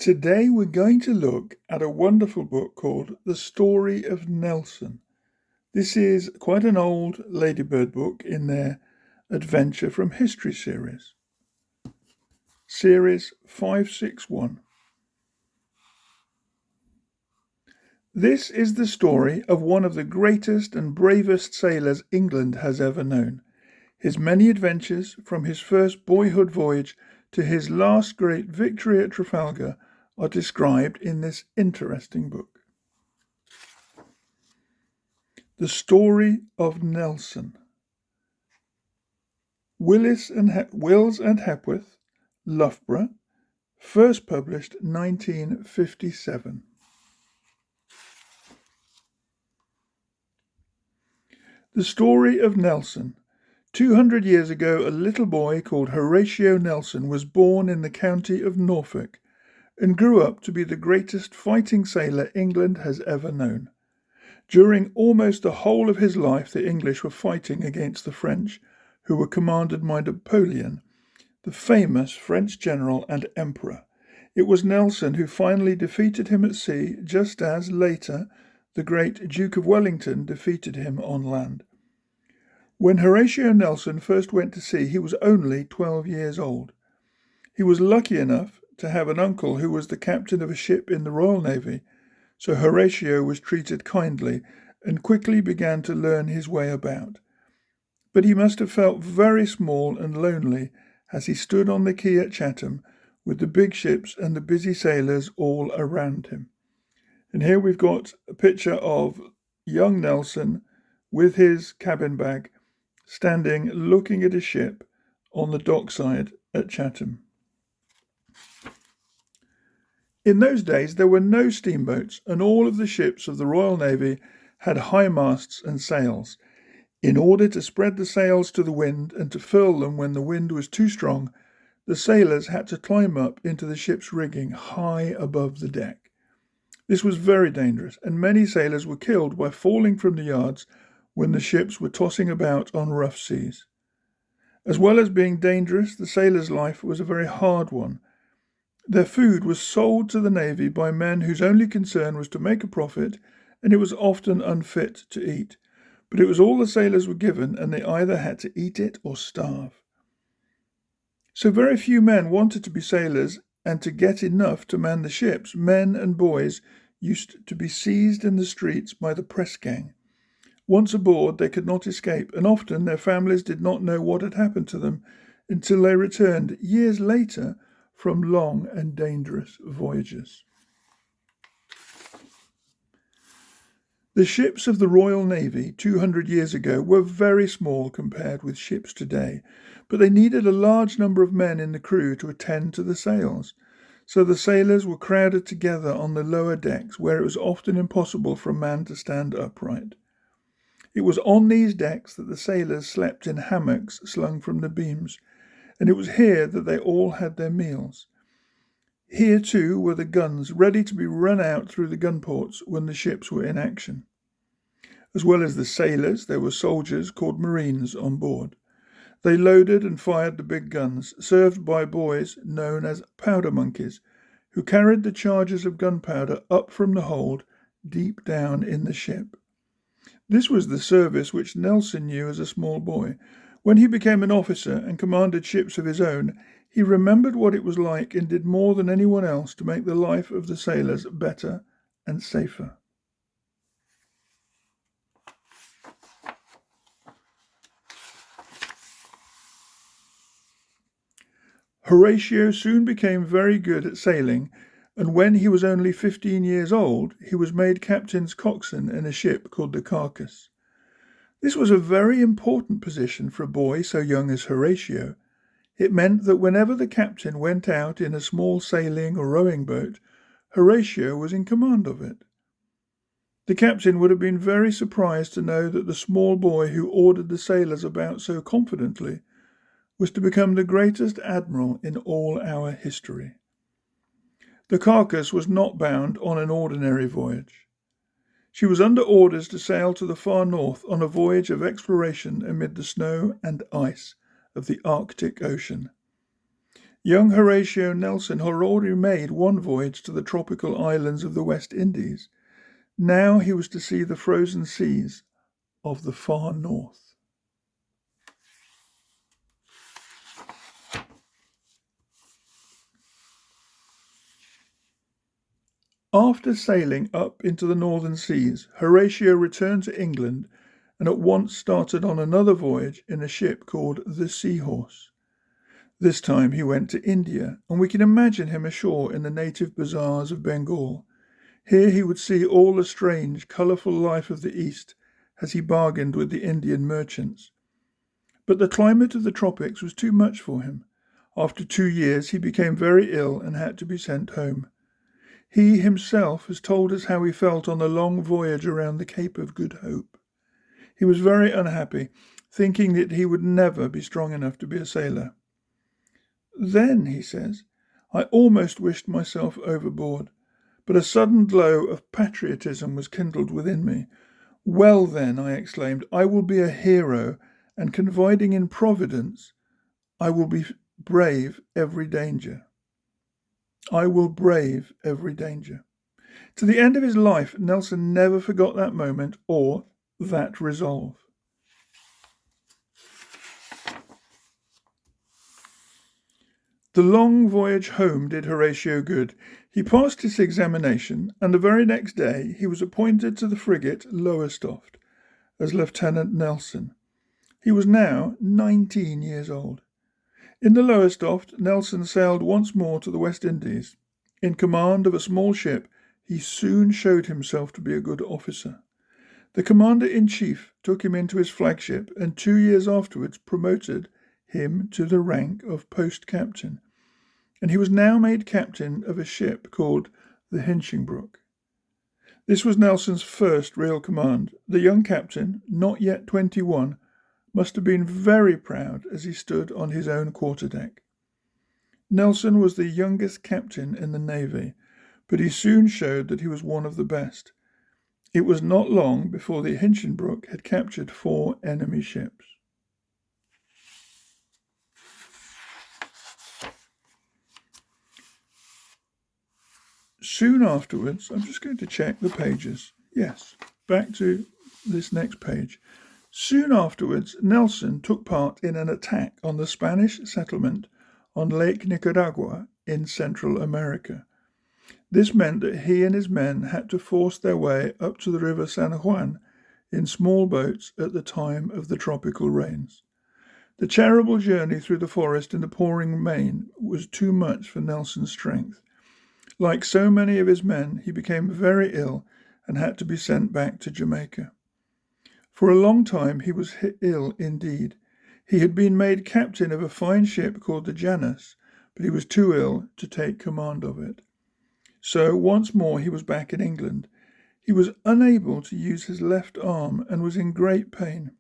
Today we're going to look at a wonderful book called The Story of Nelson. This is quite an old Ladybird book in their Adventure from History series. Series 561. This is the story of one of the greatest and bravest sailors England has ever known. His many adventures, from his first boyhood voyage to his last great victory at Trafalgar, are described in this interesting book. The Story of Nelson. Wills and Hepworth, Loughborough, first published 1957. The story of Nelson. 200 years ago, a little boy called Horatio Nelson was born in the county of Norfolk and grew up to be the greatest fighting sailor England has ever known. During almost the whole of his life, the English were fighting against the French, who were commanded by Napoleon, the famous French general and emperor. It was Nelson who finally defeated him at sea, just as, later, the great Duke of Wellington defeated him on land. When Horatio Nelson first went to sea, he was only 12 years old. He was lucky enough to have an uncle who was the captain of a ship in the Royal Navy, so Horatio was treated kindly and quickly began to learn his way about. But he must have felt very small and lonely as he stood on the quay at Chatham with the big ships and the busy sailors all around him. And here we've got a picture of young Nelson with his cabin bag, standing looking at a ship on the dockside at Chatham. In those days there were no steamboats, and all of the ships of the Royal Navy had high masts and sails. In order to spread the sails to the wind and to furl them when the wind was too strong, the sailors had to climb up into the ship's rigging high above the deck. This was very dangerous, and many sailors were killed by falling from the yards when the ships were tossing about on rough seas. As well as being dangerous, the sailors' life was a very hard one. Their food was sold to the Navy by men whose only concern was to make a profit, and it was often unfit to eat. But it was all the sailors were given, and they either had to eat it or starve. So very few men wanted to be sailors, and to get enough to man the ships, men and boys used to be seized in the streets by the press gang. Once aboard, they could not escape, and often their families did not know what had happened to them until they returned years later from long and dangerous voyages. The ships of the Royal Navy 200 years ago were very small compared with ships today, but they needed a large number of men in the crew to attend to the sails. So the sailors were crowded together on the lower decks, where it was often impossible for a man to stand upright. It was on these decks that the sailors slept in hammocks slung from the beams, and it was here that they all had their meals. Here, too, were the guns ready to be run out through the gun ports when the ships were in action. As well as the sailors, there were soldiers called marines on board. They loaded and fired the big guns, served by boys known as powder monkeys, who carried the charges of gunpowder up from the hold deep down in the ship. This was the service which Nelson knew as a small boy. When he became an officer and commanded ships of his own, he remembered what it was like and did more than anyone else to make the life of the sailors better and safer. Horatio soon became very good at sailing, and when he was only 15 years old, he was made captain's coxswain in a ship called the Carcass. This was a very important position for a boy so young as Horatio. It meant that whenever the captain went out in a small sailing or rowing boat, Horatio was in command of it. The captain would have been very surprised to know that the small boy who ordered the sailors about so confidently was to become the greatest admiral in all our history. The Carcass was not bound on an ordinary voyage. She was under orders to sail to the far north on a voyage of exploration amid the snow and ice of the Arctic Ocean. Young Horatio Nelson had already made one voyage to the tropical islands of the West Indies. Now he was to see the frozen seas of the far north. After sailing up into the northern seas, Horatio returned to England and at once started on another voyage in a ship called the Seahorse. This time he went to India, and we can imagine him ashore in the native bazaars of Bengal. Here he would see all the strange, colourful life of the East as he bargained with the Indian merchants. But the climate of the tropics was too much for him. After 2 years he became very ill and had to be sent home. He himself has told us how he felt on the long voyage around the Cape of Good Hope. He was very unhappy, thinking that he would never be strong enough to be a sailor. Then, he says, I almost wished myself overboard, but a sudden glow of patriotism was kindled within me. Well then, I exclaimed, I will be a hero, and confiding in Providence, I will be brave every danger. I will brave every danger. To the end of his life, Nelson never forgot that moment or that resolve. The long voyage home did Horatio good. He passed his examination, and the very next day he was appointed to the frigate Lowestoft as Lieutenant Nelson. He was now 19 years old. In the Lowestoft, Nelson sailed once more to the West Indies. In command of a small ship, he soon showed himself to be a good officer. The commander-in-chief took him into his flagship and 2 years afterwards promoted him to the rank of post-captain, and he was now made captain of a ship called the Hinchinbrook. This was Nelson's first real command. The young captain, not yet 21, must have been very proud as he stood on his own quarterdeck. Nelson was the youngest captain in the Navy, but he soon showed that he was one of the best. It was not long before the Hinchinbrook had captured 4 enemy ships. Soon afterwards, I'm just going to check the pages. Yes, back to this next page. Soon afterwards, Nelson took part in an attack on the Spanish settlement on Lake Nicaragua in Central America. This meant that he and his men had to force their way up to the river San Juan in small boats at the time of the tropical rains. The terrible journey through the forest in the pouring rain was too much for Nelson's strength. Like so many of his men, he became very ill and had to be sent back to Jamaica. For a long time he was ill indeed. He had been made captain of a fine ship called the Janus, but he was too ill to take command of it. So once more he was back in England. He was unable to use his left arm and was in great pain.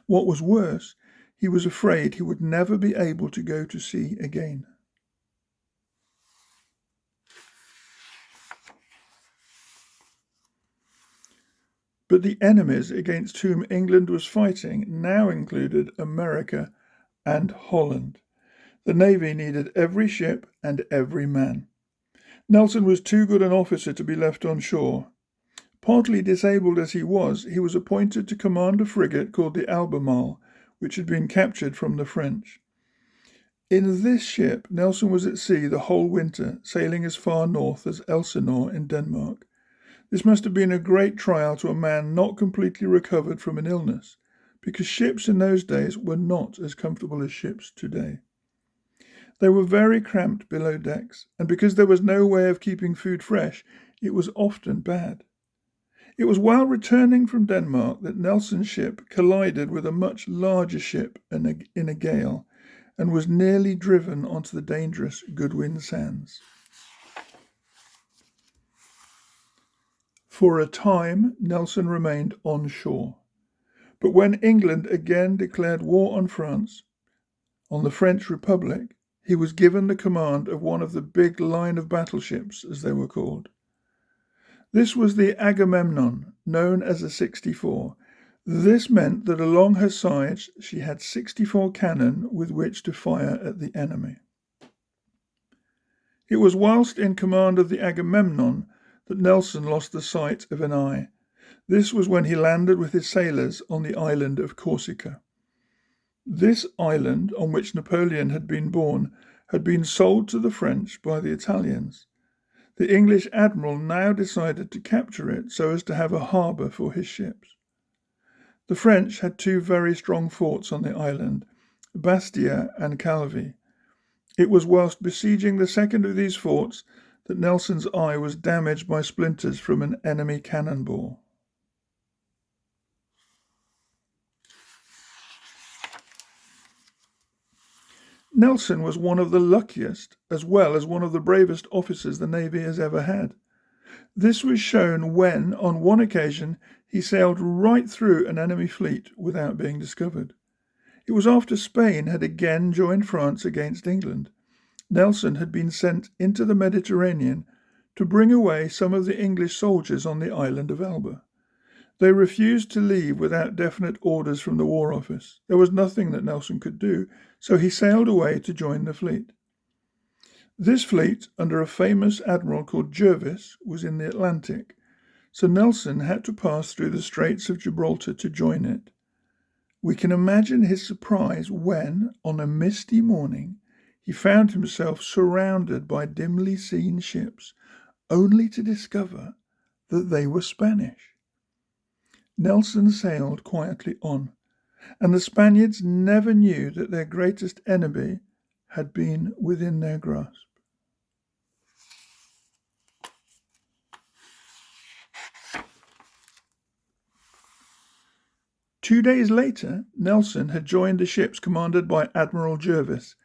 What was worse, he was afraid he would never be able to go to sea again. But the enemies against whom England was fighting now included America and Holland. The Navy needed every ship and every man. Nelson was too good an officer to be left on shore. Partly disabled as he was appointed to command a frigate called the Albemarle, which had been captured from the French. In this ship, Nelson was at sea the whole winter, sailing as far north as Elsinore in Denmark. This must have been a great trial to a man not completely recovered from an illness, because ships in those days were not as comfortable as ships today. They were very cramped below decks, and because there was no way of keeping food fresh, it was often bad. It was while returning from Denmark that Nelson's ship collided with a much larger ship in a gale, and was nearly driven onto the dangerous Goodwin Sands. For a time, Nelson remained on shore. But when England again declared war on France, on the French Republic, he was given the command of one of the big line of battleships, as they were called. This was the Agamemnon, known as the 64. This meant that along her sides she had 64 cannon with which to fire at the enemy. It was whilst in command of the Agamemnon that Nelson lost the sight of an eye. This was when he landed with his sailors on the island of Corsica. This island, on which Napoleon had been born, had been sold to the French by the Italians. The English admiral now decided to capture it so as to have a harbour for his ships. The French had two very strong forts on the island, Bastia and Calvi. It was whilst besieging the second of these forts that Nelson's eye was damaged by splinters from an enemy cannonball. Nelson was one of the luckiest, as well as one of the bravest officers the Navy has ever had. This was shown when, on one occasion, he sailed right through an enemy fleet without being discovered. It was after Spain had again joined France against England. Nelson had been sent into the Mediterranean to bring away some of the English soldiers on the island of Elba. They refused to leave without definite orders from the War Office. There was nothing that Nelson could do, so he sailed away to join the fleet. This fleet, under a famous admiral called Jervis, was in the Atlantic, so Nelson had to pass through the Straits of Gibraltar to join it. We can imagine his surprise when, on a misty morning, he found himself surrounded by dimly seen ships, only to discover that they were Spanish. Nelson sailed quietly on, and the Spaniards never knew that their greatest enemy had been within their grasp. Two days later, Nelson had joined the ships commanded by Admiral Jervis,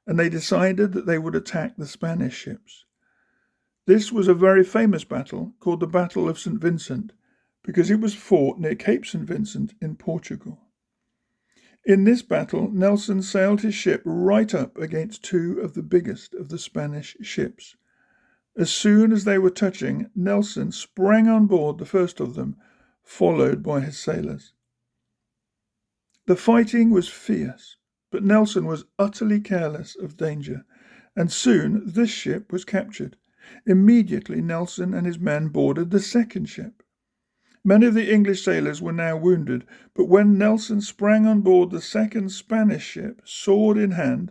and they decided that they would attack the Spanish ships. This was a very famous battle called the Battle of St. Vincent, because it was fought near Cape St. Vincent in Portugal. In this battle, Nelson sailed his ship right up against two of the biggest of the Spanish ships. As soon as they were touching, Nelson sprang on board the first of them, followed by his sailors. The fighting was fierce, but Nelson was utterly careless of danger, and soon this ship was captured. Immediately Nelson and his men boarded the second ship. Many of the English sailors were now wounded, but when Nelson sprang on board the second Spanish ship, sword in hand,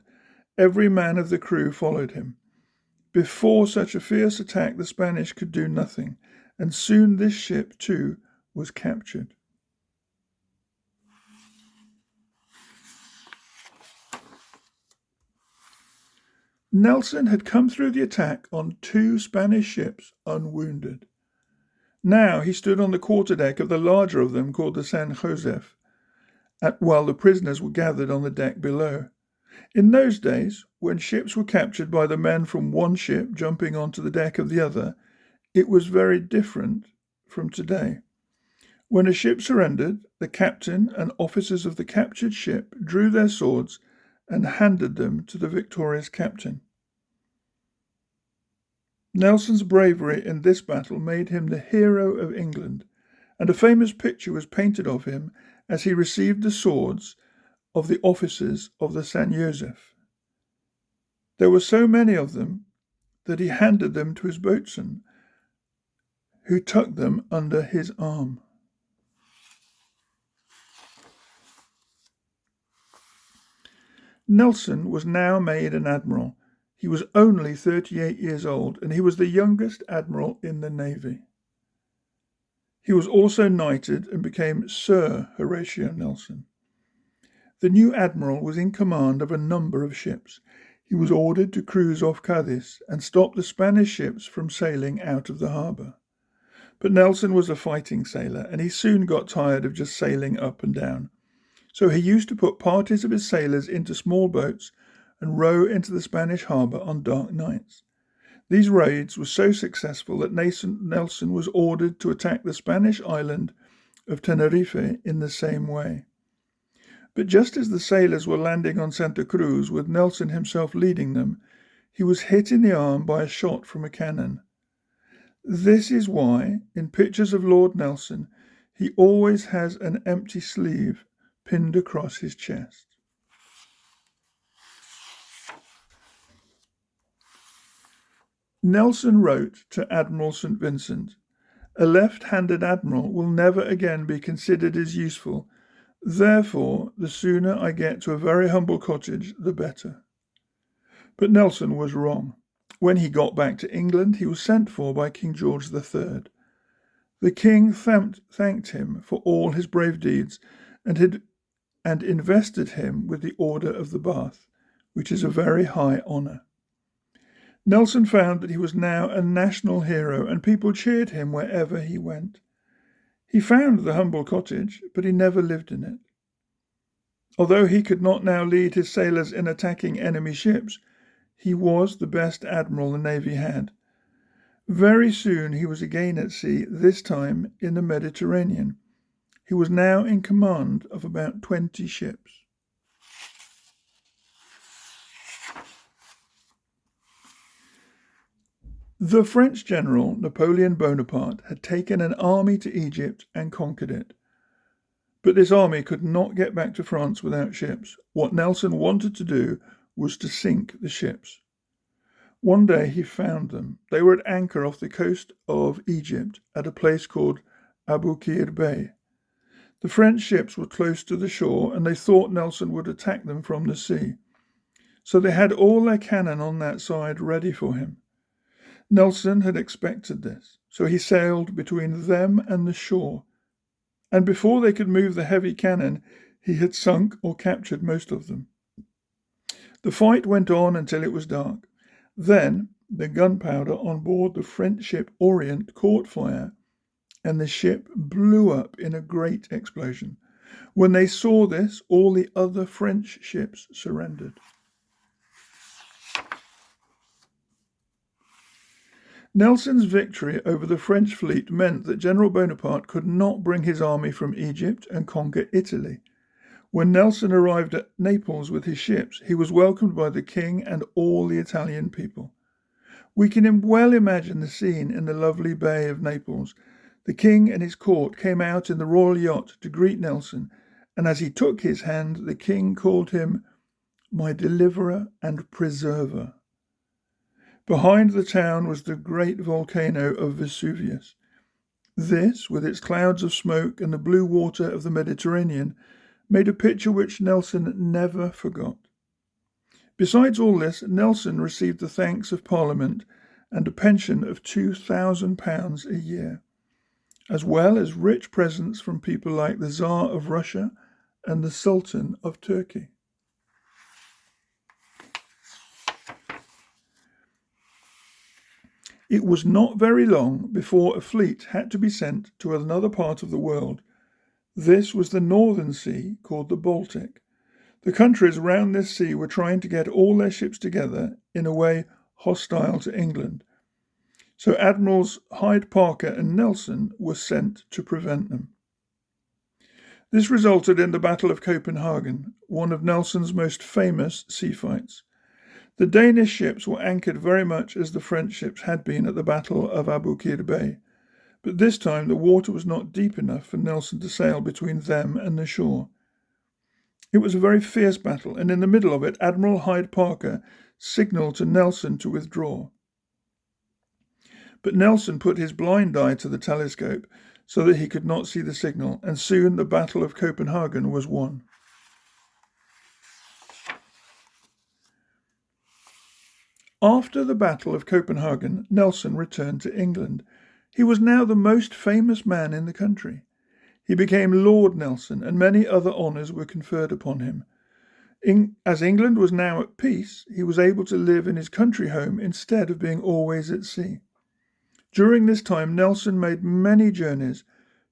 every man of the crew followed him. Before such a fierce attack, the Spanish could do nothing, and soon this ship, too, was captured. Nelson had come through the attack on two Spanish ships unwounded. Now he stood on the quarterdeck of the larger of them called the San Josef, while the prisoners were gathered on the deck below. In those days, when ships were captured by the men from one ship jumping onto the deck of the other, it was very different from today. When a ship surrendered, the captain and officers of the captured ship drew their swords and handed them to the victorious captain. Nelson's bravery in this battle made him the hero of England, and a famous picture was painted of him as he received the swords of the officers of the San Josef. There were so many of them that he handed them to his boatswain, who tucked them under his arm. Nelson was now made an admiral. He was only 38 years old, and he was the youngest admiral in the Navy. He was also knighted and became Sir Horatio Nelson. The new admiral was in command of a number of ships. He was ordered to cruise off Cadiz and stop the Spanish ships from sailing out of the harbour. But Nelson was a fighting sailor, and he soon got tired of just sailing up and down. So he used to put parties of his sailors into small boats and row into the Spanish harbour on dark nights. These raids were so successful that Nelson was ordered to attack the Spanish island of Tenerife in the same way. But just as the sailors were landing on Santa Cruz, with Nelson himself leading them, he was hit in the arm by a shot from a cannon. This is why, in pictures of Lord Nelson, he always has an empty sleeve pinned across his chest. Nelson wrote to Admiral St. Vincent, "A left-handed admiral will never again be considered as useful. Therefore, the sooner I get to a very humble cottage, the better." But Nelson was wrong. When he got back to England, he was sent for by King George III. The king thanked him for all his brave deeds and invested him with the Order of the Bath, which is a very high honour. Nelson found that he was now a national hero and people cheered him wherever he went. He found the humble cottage, but he never lived in it. Although he could not now lead his sailors in attacking enemy ships, he was the best admiral the Navy had. Very soon he was again at sea, this time in the Mediterranean. He was now in command of about 20 ships. The French general Napoleon Bonaparte had taken an army to Egypt and conquered it. But this army could not get back to France without ships. What Nelson wanted to do was to sink the ships. One day he found them. They were at anchor off the coast of Egypt at a place called Aboukir Bay. The French ships were close to the shore and they thought Nelson would attack them from the sea. So they had all their cannon on that side ready for him. Nelson had expected this, so he sailed between them and the shore. And before they could move the heavy cannon, he had sunk or captured most of them. The fight went on until it was dark. Then the gunpowder on board the French ship Orient caught fire, and the ship blew up in a great explosion. When they saw this, all the other French ships surrendered. Nelson's victory over the French fleet meant that General Bonaparte could not bring his army from Egypt and conquer Italy. When Nelson arrived at Naples with his ships, he was welcomed by the king and all the Italian people. We can well imagine the scene in the lovely bay of Naples. The king and his court came out in the royal yacht to greet Nelson, and as he took his hand, the king called him "my deliverer and preserver." Behind the town was the great volcano of Vesuvius. This, with its clouds of smoke and the blue water of the Mediterranean, made a picture which Nelson never forgot. Besides all this, Nelson received the thanks of Parliament and a pension of £2,000 a year, as well as rich presents from people like the Tsar of Russia and the Sultan of Turkey. It was not very long before a fleet had to be sent to another part of the world. This was the northern sea, called the Baltic. The countries around this sea were trying to get all their ships together in a way hostile to England. So Admirals Hyde Parker and Nelson were sent to prevent them. This resulted in the Battle of Copenhagen, one of Nelson's most famous sea fights. The Danish ships were anchored very much as the French ships had been at the Battle of Aboukir Bay, but this time the water was not deep enough for Nelson to sail between them and the shore. It was a very fierce battle, and in the middle of it, Admiral Hyde Parker signalled to Nelson to withdraw. But Nelson put his blind eye to the telescope so that he could not see the signal, and soon the Battle of Copenhagen was won. After the Battle of Copenhagen, Nelson returned to England. He was now the most famous man in the country. He became Lord Nelson, and many other honours were conferred upon him. As England was now at peace, he was able to live in his country home instead of being always at sea. During this time, Nelson made many journeys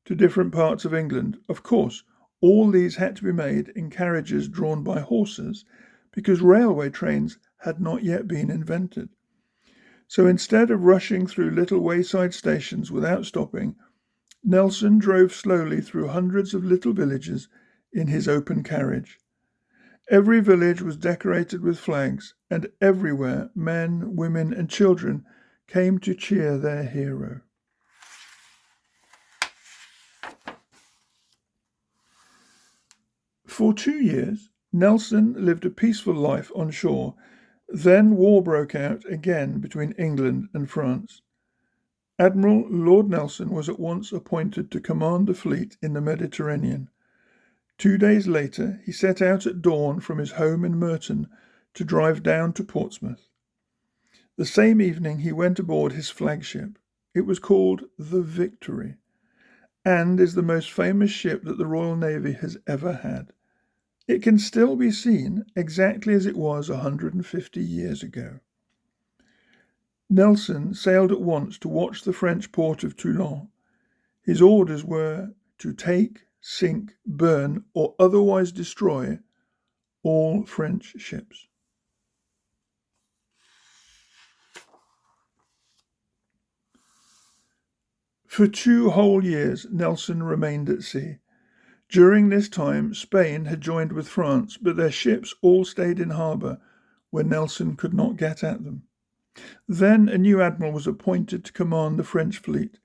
to different parts of England. Of course, all these had to be made in carriages drawn by horses, because railway trains had not yet been invented. So instead of rushing through little wayside stations without stopping, Nelson drove slowly through hundreds of little villages in his open carriage. Every village was decorated with flags, and everywhere men, women, and children came to cheer their hero. For 2 years, Nelson lived a peaceful life on shore, Then war broke out again between England and France. Admiral Lord Nelson was at once appointed to command the fleet in the Mediterranean. 2 days later, he set out at dawn from his home in Merton to drive down to Portsmouth. The same evening, he went aboard his flagship. It was called the Victory, and is the most famous ship that the Royal Navy has ever had. It can still be seen exactly as it was 150 years ago. Nelson sailed at once to watch the French port of Toulon. His orders were to take, sink, burn, or otherwise destroy all French ships. For 2 whole years, Nelson remained at sea. During this time, Spain had joined with France, but their ships all stayed in harbour where Nelson could not get at them. Then a new admiral was appointed to command the French fleet.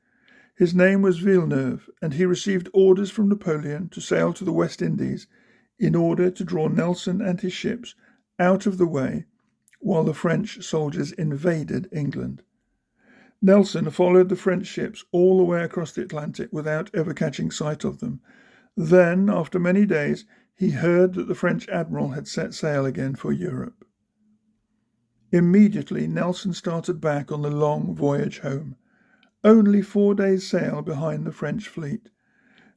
His name was Villeneuve, and he received orders from Napoleon to sail to the West Indies in order to draw Nelson and his ships out of the way while the French soldiers invaded England. Nelson followed the French ships all the way across the Atlantic without ever catching sight of them. Then, after many days, he heard that the French admiral had set sail again for Europe. Immediately, Nelson started back on the long voyage home, only 4 days' sail behind the French fleet.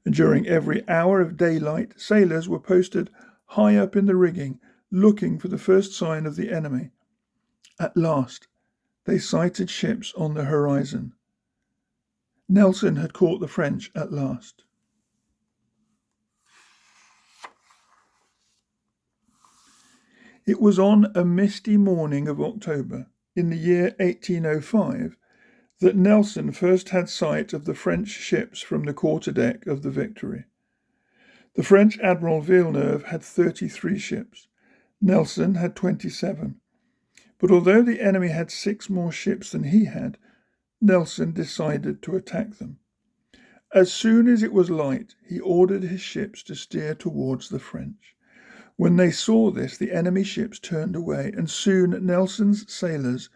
And during every hour of daylight, sailors were posted high up in the rigging, looking for the first sign of the enemy. At last, they sighted ships on the horizon. Nelson had caught the French at last. It was on a misty morning of October, in the year 1805, that Nelson first had sight of the French ships from the quarterdeck of the Victory. The French Admiral Villeneuve had 33 ships. Nelson had 27. But although the enemy had 6 more ships than he had, Nelson decided to attack them. As soon as it was light, he ordered his ships to steer towards the French. When they saw this, the enemy ships turned away, and soon Nelson's sailors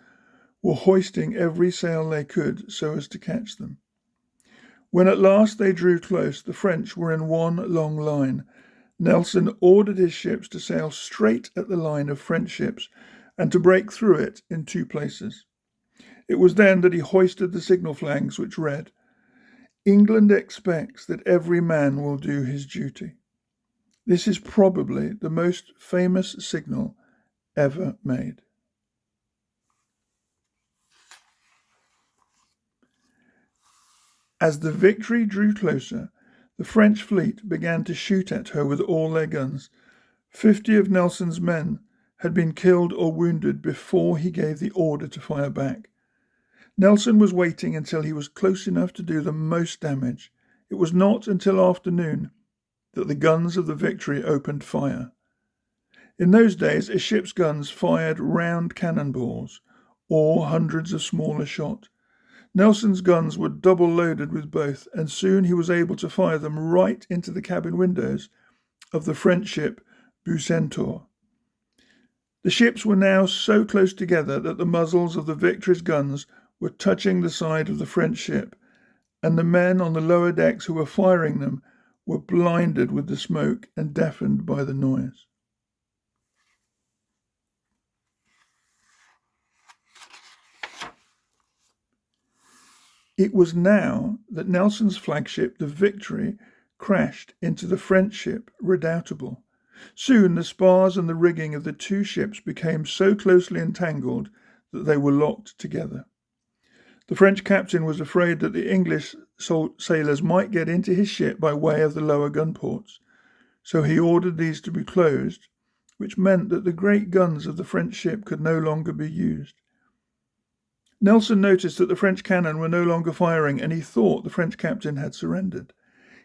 were hoisting every sail they could so as to catch them. When at last they drew close, the French were in one long line. Nelson ordered his ships to sail straight at the line of French ships and to break through it in 2 places. It was then that he hoisted the signal flags which read, "England expects that every man will do his duty." This is probably the most famous signal ever made. As the Victory drew closer, the French fleet began to shoot at her with all their guns. 50 of Nelson's men had been killed or wounded before he gave the order to fire back. Nelson was waiting until he was close enough to do the most damage. It was not until afternoon that the guns of the Victory opened fire. In those days, a ship's guns fired round cannonballs or hundreds of smaller shot. Nelson's guns were double loaded with both, and soon he was able to fire them right into the cabin windows of the French ship Bucentaure. The ships were now so close together that the muzzles of the Victory's guns were touching the side of the French ship, and the men on the lower decks who were firing them were blinded with the smoke and deafened by the noise. It was now that Nelson's flagship, the Victory, crashed into the French ship Redoutable. Soon the spars and the rigging of the 2 ships became so closely entangled that they were locked together. The French captain was afraid that the English sailors might get into his ship by way of the lower gun ports, so he ordered these to be closed, which meant that the great guns of the French ship could no longer be used. Nelson noticed that the French cannon were no longer firing, and he thought the French captain had surrendered.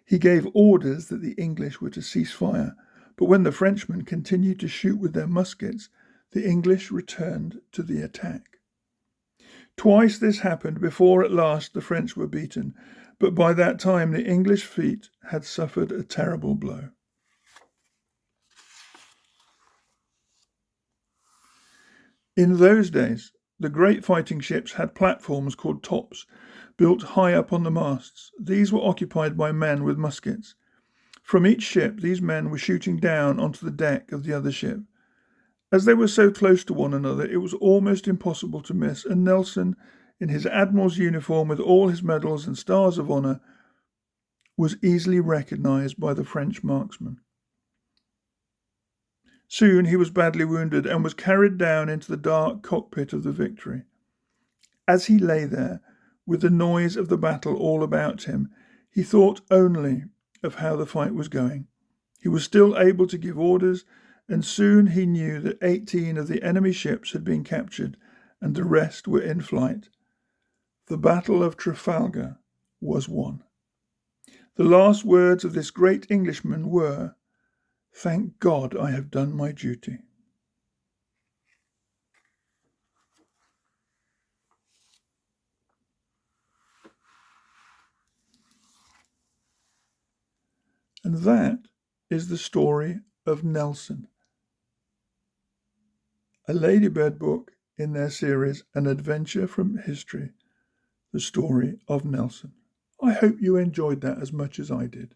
He gave orders that the English were to cease fire, but when the Frenchmen continued to shoot with their muskets, the English returned to the attack. Twice this happened before at last the French were beaten, but by that time the English fleet had suffered a terrible blow. In those days, the great fighting ships had platforms called tops, built high up on the masts. These were occupied by men with muskets. From each ship, these men were shooting down onto the deck of the other ship. As they were so close to one another, it was almost impossible to miss, and Nelson, in his admiral's uniform with all his medals and stars of honour, was easily recognised by the French marksmen. Soon he was badly wounded and was carried down into the dark cockpit of the Victory. As he lay there, with the noise of the battle all about him, he thought only of how the fight was going. He was still able to give orders, and soon he knew that 18 of the enemy ships had been captured and the rest were in flight. The Battle of Trafalgar was won. The last words of this great Englishman were, "Thank God I have done my duty." And that is the story of Nelson, a Ladybird book in their series, An Adventure from History, the story of Nelson. I hope you enjoyed that as much as I did.